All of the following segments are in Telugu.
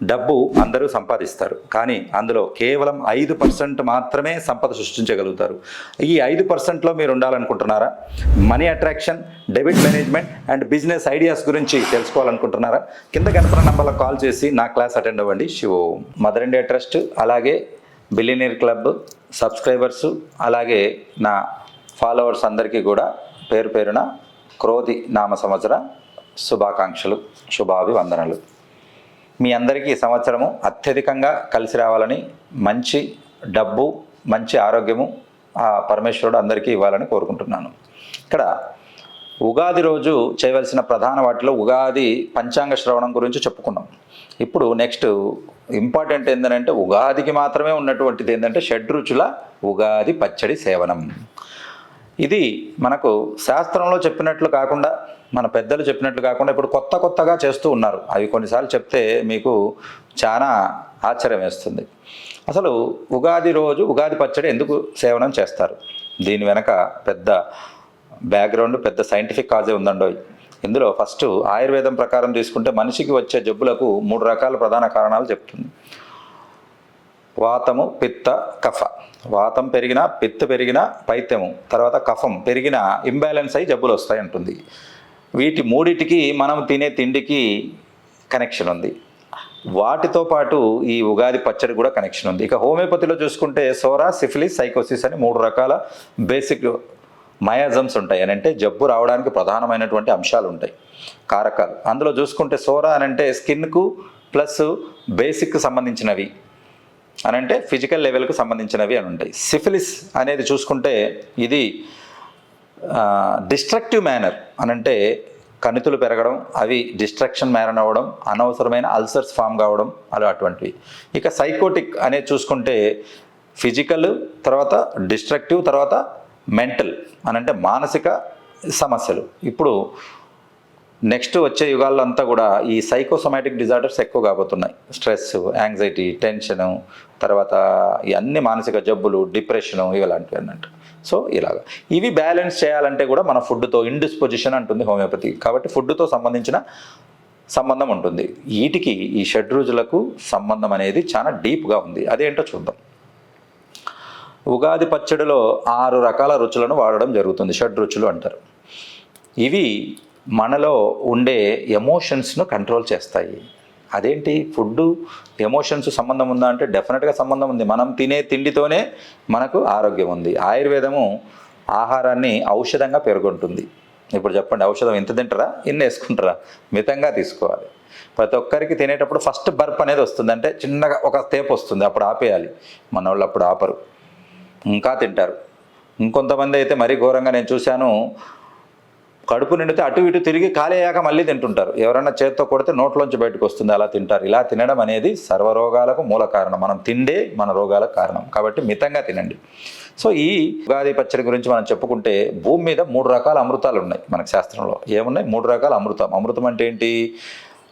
డబ్బు అందరూ సంపాదిస్తారు, కానీ అందులో కేవలం 5% మాత్రమే సంపద సృష్టించగలుగుతారు. ఈ 5%లో మీరు ఉండాలనుకుంటున్నారా? Money attraction, debit management and business ideas గురించి తెలుసుకోవాలనుకుంటున్నారా? కింద కనపడిన నంబర్లకు కాల్ చేసి నా క్లాస్ అటెండ్ అవ్వండి. శివోం. మదర్ ఇండియా ట్రస్ట్, అలాగే బిలియనీర్ క్లబ్ సబ్స్క్రైబర్సు, అలాగే నా ఫాలోవర్స్ అందరికీ కూడా పేరు పేరున క్రోధి నామ సంవత్సర శుభాకాంక్షలు, శుభాభివందనలు. మీ అందరికీ ఈ సంవత్సరము అత్యధికంగా కలిసి రావాలని, మంచి డబ్బు, మంచి ఆరోగ్యము ఆ పరమేశ్వరుడు అందరికీ ఇవ్వాలని కోరుకుంటున్నాను. ఇక్కడ ఉగాది రోజు చేయవలసిన ప్రధాన వాటిలో ఉగాది పంచాంగ శ్రవణం గురించి చెప్పుకున్నాం. ఇప్పుడు నెక్స్ట్ ఇంపార్టెంట్ ఏంటంటే ఉగాదికి మాత్రమే ఉన్నటువంటిది ఏంటంటే షడ్రుచుల ఉగాది పచ్చడి సేవనం. ఇది మనకు శాస్త్రంలో చెప్పినట్లు కాకుండా, మన పెద్దలు చెప్పినట్లు కాకుండా ఇప్పుడు కొత్తగా చేస్తూ ఉన్నారు. అవి కొన్నిసార్లు చెప్తే మీకు చాలా ఆశ్చర్యం వేస్తుంది. అసలు ఉగాది రోజు ఉగాది పచ్చడి ఎందుకు సేవనం చేస్తారు? దీని వెనక పెద్ద బ్యాక్గ్రౌండ్, పెద్ద సైంటిఫిక్ కాజే ఉందండో. ఇందులో ఫస్ట్ ఆయుర్వేదం ప్రకారం తీసుకుంటే మనిషికి వచ్చే జబ్బులకు 3 రకాల ప్రధాన కారణాలు చెప్తుంది. వాతము, పిత్త, కఫ. వాతం పెరిగినా, పిత్త పెరిగినా పైత్యము, తర్వాత కఫం పెరిగినా ఇంబ్యాలెన్స్ అయ్యి జబ్బులు వస్తాయి అంటుంది. వీటి మూడిటికి మనం తినే తిండికి కనెక్షన్ ఉంది. వాటితో పాటు ఈ ఉగాది పచ్చడి కూడా కనెక్షన్ ఉంది. ఇక హోమియోపతిలో చూసుకుంటే సోరా, సిఫిలిస్, సైకోసిస్ అని 3 రకాల బేసిక్ మయాజమ్స్ ఉంటాయి. అని అంటే జబ్బు రావడానికి ప్రధానమైనటువంటి అంశాలు ఉంటాయి, కారకాలు. అందులో చూసుకుంటే సోరా అని అంటే స్కిన్కు ప్లస్ బేసిక్కు సంబంధించినవి అని అంటే ఫిజికల్ లెవెల్కు సంబంధించినవి అని ఉంటాయి. సిఫిలిస్ అనేది చూసుకుంటే ఇది డిస్ట్రక్టివ్ మేనర్ అని అంటే కణితులు పెరగడం, అవి డిస్ట్రక్షన్ మేనర్ అవ్వడం, అనవసరమైన అల్సర్స్ ఫామ్ కావడం, అలా అటువంటివి. ఇక సైకోటిక్ అనేది చూసుకుంటే ఫిజికల్, తర్వాత డిస్ట్రక్టివ్, తర్వాత మెంటల్ అని అంటే మానసిక సమస్యలు. ఇప్పుడు నెక్స్ట్ వచ్చే యుగాల్లో అంతా కూడా ఈ సైకోసొమాటిక్ డిజార్డర్స్ ఎక్కువ కాబోతున్నాయి. స్ట్రెస్, యాంగ్జైటీ, టెన్షను, తర్వాత ఈ అన్ని మానసిక జబ్బులు, డిప్రెషను, ఇలాంటివి అన్నట్టు. సో ఇలాగా ఇవి బ్యాలెన్స్ చేయాలంటే కూడా మన ఫుడ్తో, ఇండిస్పోజిషన్ అంటుంది హోమియోపతి. కాబట్టి ఫుడ్తో సంబంధించిన సంబంధం ఉంటుంది. వీటికి ఈ షడ్రుచులకు సంబంధం అనేది చాలా డీప్గా ఉంది. అదేంటో చూద్దాం. ఉగాది పచ్చడిలో 6 రకాల రుచులను వాడడం జరుగుతుంది. షడ్రుచులు అంటారు. ఇవి మనలో ఉండే ఎమోషన్స్ను కంట్రోల్ చేస్తాయి. అదేంటి? ఫుడ్ ఎమోషన్స్ సంబంధం ఉందా అంటే డెఫినెట్గా సంబంధం ఉంది. మనం తినే తిండితోనే మనకు ఆరోగ్యం ఉంది. ఆయుర్వేదము ఆహారాన్ని ఔషధంగా పేర్కొంటుంది. ఇప్పుడు చెప్పండి, ఔషధం ఎంత తింటారా, ఎన్ని వేసుకుంటారా? మితంగా తీసుకోవాలి. ప్రతి ఒక్కరికి తినేటప్పుడు ఫస్ట్ బర్ప్ అనేది వస్తుంది, అంటే చిన్నగా ఒక తేపు వస్తుంది, అప్పుడు ఆపేయాలి. మన వాళ్ళు అప్పుడు ఆపరు, ఇంకా తింటారు. ఇంకొంతమంది అయితే మరీ ఘోరంగా నేను చూశాను, కడుపు నిండితే అటు ఇటు తిరిగి ఖాళీ అయ్యాక మళ్ళీ తింటుంటారు. ఎవరైనా చేత్తో కొడితే నోట్లోంచి బయటకు వస్తుంది, అలా తింటారు. ఇలా తినడం అనేది సర్వరోగాలకు మూల కారణం. మనం తిండే మన రోగాలకు కారణం. కాబట్టి మితంగా తినండి. సో ఈ ఉగాది పచ్చడి గురించి మనం చెప్పుకుంటే భూమి మీద 3 రకాల అమృతాలు ఉన్నాయి మనకు శాస్త్రంలో. ఏమున్నాయి? 3 రకాల అమృతం. అమృతం అంటే ఏంటి?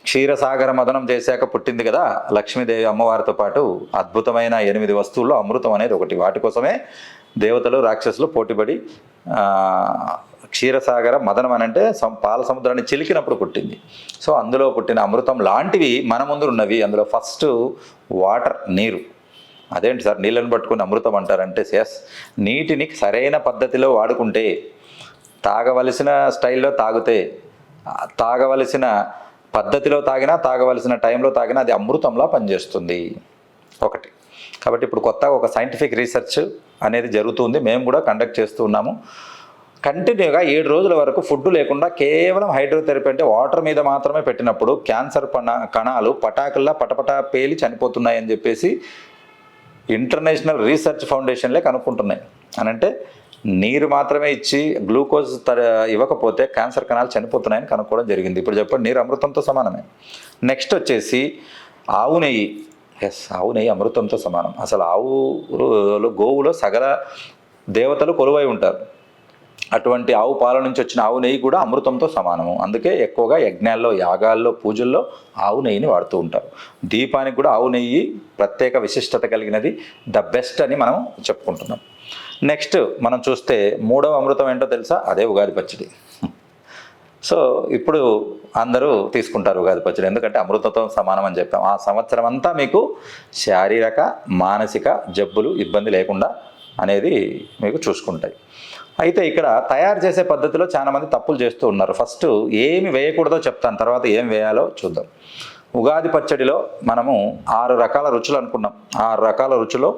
క్షీరసాగర మదనం చేశాక పుట్టింది కదా లక్ష్మీదేవి అమ్మవారితో పాటు అద్భుతమైన 8 వస్తువుల్లో అమృతం అనేది ఒకటి. వాటి కోసమే దేవతలు, రాక్షసులు పోటీపడి క్షీరసాగర మదనం అని అంటే పాల సముద్రాన్ని చిలికినప్పుడు పుట్టింది. సో అందులో పుట్టిన అమృతం లాంటివి మన ముందు ఉన్నవి. అందులో ఫస్ట్ వాటర్, నీరు. అదేంటి సార్ నీళ్ళని పట్టుకుని అమృతం అంటారంటే, ఎస్, నీటిని సరైన పద్ధతిలో వాడుకుంటే, తాగవలసిన స్టైల్లో తాగితే, తాగవలసిన పద్ధతిలో తాగినా, తాగవలసిన టైంలో తాగినా అది అమృతంలా పనిచేస్తుంది. ఒకటి. కాబట్టి ఇప్పుడు కొత్తగా ఒక సైంటిఫిక్ రీసెర్చ్ అనేది జరుగుతుంది. మేము కూడా కండక్ట్ చేస్తూ ఉన్నాము. కంటిన్యూగా 7 రోజుల వరకు ఫుడ్ లేకుండా కేవలం హైడ్రోథెరపీ అంటే వాటర్ మీద మాత్రమే పెట్టినప్పుడు క్యాన్సర్ కణాలు పటాకుల్లా పటపటా పేలి చనిపోతున్నాయని చెప్పేసి ఇంటర్నేషనల్ రీసెర్చ్ ఫౌండేషన్లే కనుక్కుంటున్నాయి. అనంటే నీరు మాత్రమే ఇచ్చి గ్లూకోజ్ ఇవ్వకపోతే క్యాన్సర్ కణాలు చనిపోతున్నాయని కనుక్కోవడం జరిగింది. ఇప్పుడు చెప్పండి, నీరు అమృతంతో సమానమే. నెక్స్ట్ వచ్చేసి ఆవు నెయ్యి. ఎస్, ఆవు నెయ్యి అమృతంతో సమానం. అసలు గోవులో సకల దేవతలు కొలువై ఉంటారు. అటువంటి ఆవు పాల నుంచి వచ్చిన ఆవు నెయ్యి కూడా అమృతంతో సమానము. అందుకే ఎక్కువగా యజ్ఞాల్లో, యాగాల్లో, పూజల్లో ఆవు నెయ్యిని వాడుతూ ఉంటారు. దీపానికి కూడా ఆవు నెయ్యి ప్రత్యేక విశిష్టత కలిగినది, ద బెస్ట్ అని మనం చెప్పుకుంటున్నాం. నెక్స్ట్ మనం చూస్తే 3వ అమృతం ఏంటో తెలుసా? అదే ఉగాది పచ్చడి. సో ఇప్పుడు అందరూ తీసుకుంటారు ఉగాది పచ్చడి, ఎందుకంటే అమృతంతో సమానం అని చెప్పాం. ఆ సంవత్సరం అంతా మీకు శారీరక మానసిక జబ్బులు ఇబ్బంది లేకుండా అనేది మీకు చూసుకుంటాయి. అయితే ఇక్కడ తయారు చేసే పద్ధతిలో చాలామంది తప్పులు చేస్తూ ఉన్నారు. ఫస్ట్ ఏమి వేయకూడదో చెప్తాను, తర్వాత ఏం వేయాలో చూద్దాం. ఉగాది పచ్చడిలో మనము 6 రకాల రుచులు అనుకున్నాం. 6 రకాల రుచులో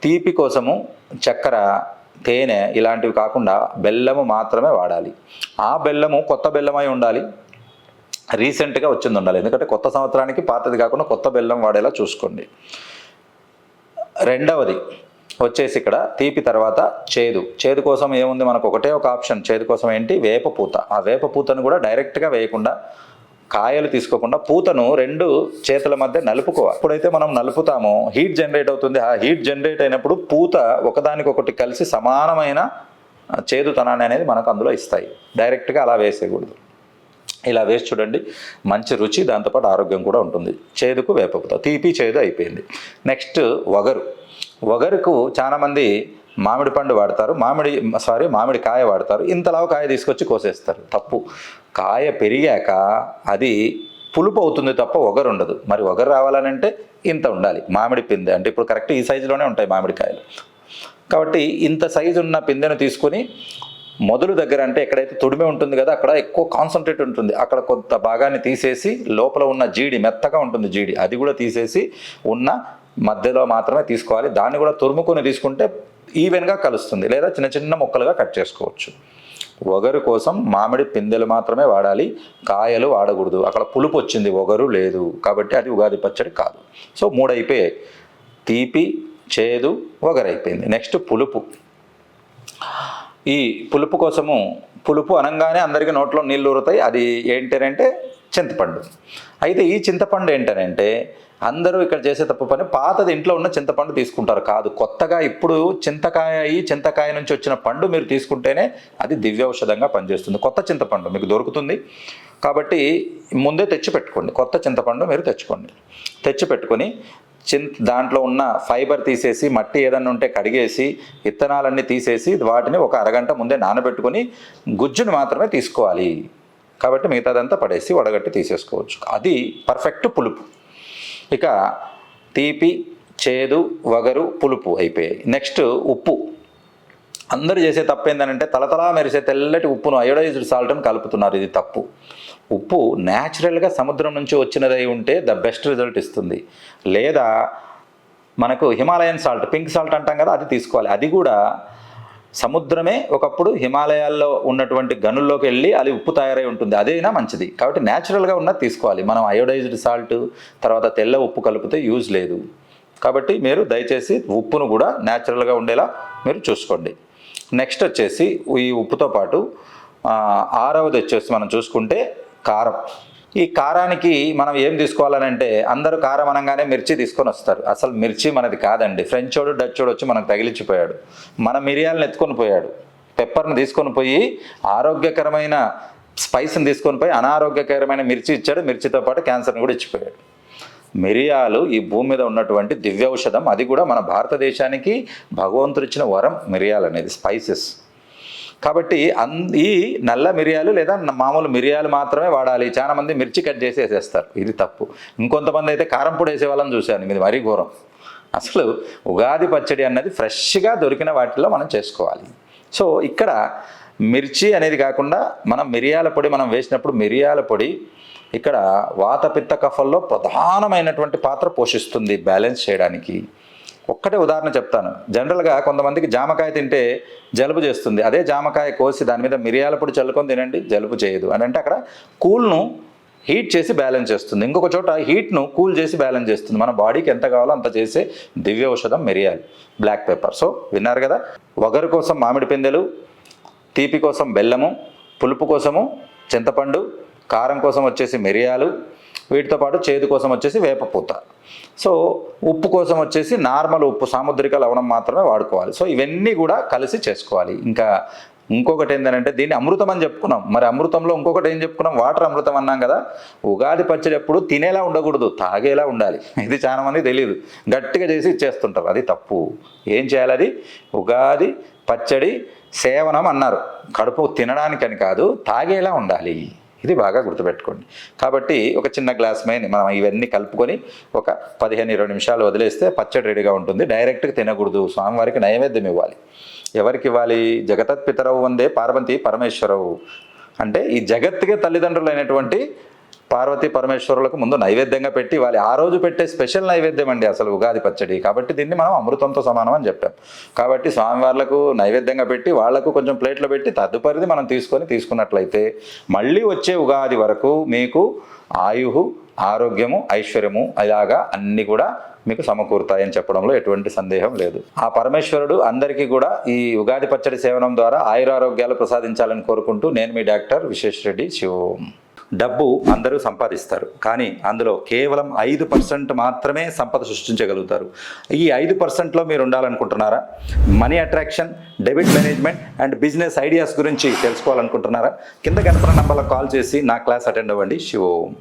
తీపి కోసము చక్కెర, తేనె ఇలాంటివి కాకుండా బెల్లము మాత్రమే వాడాలి. ఆ బెల్లము కొత్త బెల్లమై ఉండాలి, రీసెంట్గా వచ్చింది ఉండాలి. ఎందుకంటే కొత్త సంవత్సరానికి పాతది కాకుండా కొత్త బెల్లం వాడేలా చూసుకోండి. రెండవది వచ్చేసి ఇక్కడ తీపి తర్వాత చేదు కోసం ఏముంది మనకు? ఒకటే ఒక ఆప్షన్ చేదు కోసం, ఏంటి? వేపపూత. ఆ వేపపూతను కూడా డైరెక్ట్గా వేయకుండా, కాయలు తీసుకోకుండా పూతను 2 చేతుల మధ్య నలుపుకోవాలి. ఎప్పుడైతే మనం నలుపుతామో హీట్ జనరేట్ అవుతుంది. ఆ హీట్ జనరేట్ అయినప్పుడు పూత ఒకదానికొకటి కలిసి సమానమైన చేదుతనాన్ని అనేది మనకు అందులో ఇస్తాయి. డైరెక్ట్గా అలా వేసేయకూడదు. ఇలా వేసి చూడండి, మంచి రుచి, దాంతోపాటు ఆరోగ్యం కూడా ఉంటుంది. చేదుకు వేపపూత, తీపి చేదు అయిపోయింది. నెక్స్ట్ వగరుకు చాలామంది మామిడి పండు వాడతారు, మామిడి కాయ వాడతారు. ఇంతలావు కాయ తీసుకొచ్చి కోసేస్తారు. తప్పు. కాయ పెరిగాక అది పులుపు అవుతుంది తప్ప వగరు ఉండదు. మరి వగరు రావాలనంటే ఇంత ఉండాలి. మామిడి పిందె అంటే ఇప్పుడు కరెక్ట్ ఈ సైజులోనే ఉంటాయి మామిడికాయలు. కాబట్టి ఇంత సైజు ఉన్న పిందెను తీసుకొని మొదలు దగ్గర, అంటే ఎక్కడైతే తుడిమె ఉంటుంది కదా, అక్కడ ఎక్కువ కాన్సన్ట్రేట్ ఉంటుంది. అక్కడ కొంత భాగాన్ని తీసేసి లోపల ఉన్న జీడి, మెత్తగా ఉంటుంది జీడి, అది కూడా తీసేసి ఉన్న మధ్యలో మాత్రమే తీసుకోవాలి. దాన్ని కూడా తురుముకొని తీసుకుంటే ఈవెన్గా కలుస్తుంది, లేదా చిన్న చిన్న ముక్కలుగా కట్ చేసుకోవచ్చు. వగరు కోసం మామిడి పిందెలు మాత్రమే వాడాలి, కాయలు వాడకూడదు. అక్కడ పులుపు వచ్చింది, వగరు లేదు, కాబట్టి అది ఉగాది పచ్చడి కాదు. సో 3 అయిపోయాయి. తీపి, చేదు, వగరు అయిపోయింది. నెక్స్ట్ పులుపు. ఈ పులుపు కోసము, పులుపు అనగానే అందరికీ నోట్లో నీళ్ళు ఊరుతాయి. అది ఏంటంటే చింతపండు. అయితే ఈ చింతపండు ఏంటనంటే అందరూ ఇక్కడ చేసే తప్పు పని, పాతది ఇంట్లో ఉన్న చింతపండు తీసుకుంటారు. కాదు, కొత్తగా ఇప్పుడు చింతకాయ నుంచి వచ్చిన పండు మీరు తీసుకుంటేనే అది దివ్యౌషధంగా పనిచేస్తుంది. కొత్త చింతపండు మీకు దొరుకుతుంది కాబట్టి ముందే తెచ్చిపెట్టుకోండి. కొత్త చింతపండు మీరు తెచ్చిపెట్టుకొని దాంట్లో ఉన్న ఫైబర్ తీసేసి, మట్టి ఏదన్నా ఉంటే కడిగేసి, విత్తనాలన్నీ తీసేసి వాటిని ఒక అరగంట ముందే నానబెట్టుకొని గుజ్జును మాత్రమే తీసుకోవాలి. కాబట్టి మిగతాదంతా పడేసి వడగట్టి తీసేసుకోవచ్చు. అది పర్ఫెక్ట్ పులుపు. ఇక తీపి, చేదు, వగరు, పులుపు అయిపోయాయి. నెక్స్ట్ ఉప్పు. అందరూ చేసే తప్పు ఏంటంటే తలతలా మెరిసే తెల్లటి ఉప్పును అయోడైజ్డ్ సాల్ట్ని కలుపుతున్నారు. ఇది తప్పు. ఉప్పు న్యాచురల్గా సముద్రం నుంచి వచ్చినదై ఉంటే ద బెస్ట్ రిజల్ట్ ఇస్తుంది. లేదా మనకు హిమాలయన్ సాల్ట్, పింక్ సాల్ట్ అంటాం కదా, అది తీసుకోవాలి. అది కూడా సముద్రమే ఒకప్పుడు హిమాలయాల్లో ఉన్నటువంటి గనుల్లోకి వెళ్ళి అది ఉప్పు తయారై ఉంటుంది, అదైనా మంచిది. కాబట్టి న్యాచురల్గా ఉన్నది తీసుకోవాలి. మనం అయోడైజ్డ్ సాల్ట్ తర్వాత తెల్ల ఉప్పు కలిపితే యూజ్ లేదు. కాబట్టి మీరు దయచేసి ఉప్పును కూడా న్యాచురల్గా ఉండేలా మీరు చూసుకోండి. నెక్స్ట్ వచ్చేసి ఈ ఉప్పుతో పాటు 6వది వచ్చేసి మనం చూసుకుంటే కారం. ఈ కారానికి మనం ఏం తీసుకోవాలనంటే, అందరూ కారం అనగానే మిర్చి తీసుకొని వస్తారు. అసలు మిర్చి మనది కాదండి. ఫ్రెంచోడు డచ్చోడు వచ్చి మనకు తగిలించిపోయాడు. మన మిరియాలను ఎత్తుకొని పోయాడు, పెప్పర్ని తీసుకొని పోయి ఆరోగ్యకరమైన స్పైస్ని తీసుకొని పోయి అనారోగ్యకరమైన మిర్చి ఇచ్చాడు. మిర్చితో పాటు క్యాన్సర్ని కూడా ఇచ్చిపోయాడు. మిరియాలు ఈ భూమి మీద ఉన్నటువంటి దివ్యౌషధం. అది కూడా మన భారతదేశానికి భగవంతుడు ఇచ్చిన వరం మిరియాలు అనేది, స్పైసెస్. కాబట్టి ఈ నల్ల మిరియాలు లేదా మామూలు మిరియాలు మాత్రమే వాడాలి. చాలామంది మిర్చి కట్ చేసి వేసేస్తారు, ఇది తప్పు. ఇంకొంతమంది అయితే కారం పొడి వేసే వాళ్ళని చూశాను, ఇది మరీ ఘోరం. అసలు ఉగాది పచ్చడి అన్నది ఫ్రెష్గా దొరికిన వాటిలో మనం చేసుకోవాలి. సో ఇక్కడ మిర్చి అనేది కాకుండా మనం మిరియాల పొడి మనం వేసినప్పుడు, మిరియాల పొడి ఇక్కడ వాత పిత్త కఫల్లో ప్రధానమైనటువంటి పాత్ర పోషిస్తుంది బ్యాలెన్స్ చేయడానికి. ఒక్కటే ఉదాహరణ చెప్తాను. జనరల్గా కొంతమందికి జామకాయ తింటే జలుబు చేస్తుంది. అదే జామకాయ కోసి దాని మీద మిరియాల పొడి చల్లుకొని తినండి, జలుబు చేయదు. అని అంటే అక్కడ కూల్ను హీట్ చేసి బ్యాలెన్స్ చేస్తుంది, ఇంకొక చోట హీట్ను కూల్ చేసి బ్యాలెన్స్ చేస్తుంది. మన బాడీకి ఎంత కావాలో అంత చేసే దివ్య ఔషధం మిరియాలు, బ్లాక్ పెప్పర్. సో విన్నారు కదా, వగరు కోసం మామిడి పిందెలు, తీపి కోసం బెల్లము, పులుపు కోసము చింతపండు, కారం కోసం వచ్చేసి మిరియాలు, వీటితో పాటు చేదు కోసం వచ్చేసి వేపపూత. సో ఉప్పు కోసం వచ్చేసి నార్మల్ ఉప్పు, సాముద్రిక లవణం మాత్రమే వాడుకోవాలి. సో ఇవన్నీ కూడా కలిసి చేసుకోవాలి. ఇంకా ఇంకొకటి ఏంటంటే దీన్ని అమృతం అని చెప్పుకున్నాం. మరి అమృతంలో ఇంకొకటి ఏం చెప్పుకున్నాం? వాటర్ అమృతం అన్నాం కదా. ఉగాది పచ్చడి ఎప్పుడు తినేలా ఉండకూడదు, తాగేలా ఉండాలి. ఇది చాలా మందికి తెలియదు, గట్టిగా చేసి ఇచ్చేస్తుంటారు, అది తప్పు. ఏం చేయాలి? అది ఉగాది పచ్చడి సేవనం అన్నారు, కడుపు తినడానికని కాదు, తాగేలా ఉండాలి. ఇది బాగా గుర్తుపెట్టుకోండి. కాబట్టి ఒక చిన్న గ్లాస్ మీద మనం ఇవన్నీ కలుపుకొని ఒక 15-20 నిమిషాలు వదిలేస్తే పచ్చడి రెడీగా ఉంటుంది. డైరెక్ట్గా తినకూడదు, స్వామివారికి నైవేద్యం ఇవ్వాలి. ఎవరికి ఇవ్వాలి? జగతత్పితరవు వందే పార్వతీ పరమేశ్వరవు అంటే ఈ జగత్తుకే తల్లిదండ్రులైనటువంటి పార్వతీ పరమేశ్వరులకు ముందు నైవేద్యంగా పెట్టి వాళ్ళు ఆ రోజు పెట్టే స్పెషల్ నైవేద్యం అండి అసలు ఉగాది పచ్చడి. కాబట్టి దీన్ని మనం అమృతంతో సమానం అని చెప్పాం. కాబట్టి స్వామివార్లకు నైవేద్యంగా పెట్టి వాళ్లకు కొంచెం ప్లేట్లో పెట్టి తదుపరిది మనం తీసుకున్నట్లయితే మళ్ళీ వచ్చే ఉగాది వరకు మీకు ఆయువు, ఆరోగ్యము, ఐశ్వర్యము ఇలాగా అన్నీ కూడా మీకు సమకూరుతాయని చెప్పడంలో ఎటువంటి సందేహం లేదు. ఆ పరమేశ్వరుడు అందరికీ కూడా ఈ ఉగాది పచ్చడి సేవనం ద్వారా ఆయురారోగ్యాలు ప్రసాదించాలని కోరుకుంటూ నేను మీ డాక్టర్ విశేష్ రెడ్డి శివం. డబ్బు అందరూ సంపాదిస్తారు, కానీ అందులో కేవలం 5% మాత్రమే సంపద సృష్టించగలుగుతారు. ఈ 5%లో మీరు ఉండాలనుకుంటున్నారా? Money attraction, debit management and business ideas గురించి తెలుసుకోవాలనుకుంటున్నారా? కింద కనపడిన నంబర్లకు కాల్ చేసి నా క్లాస్ అటెండ్ అవ్వండి. శివం.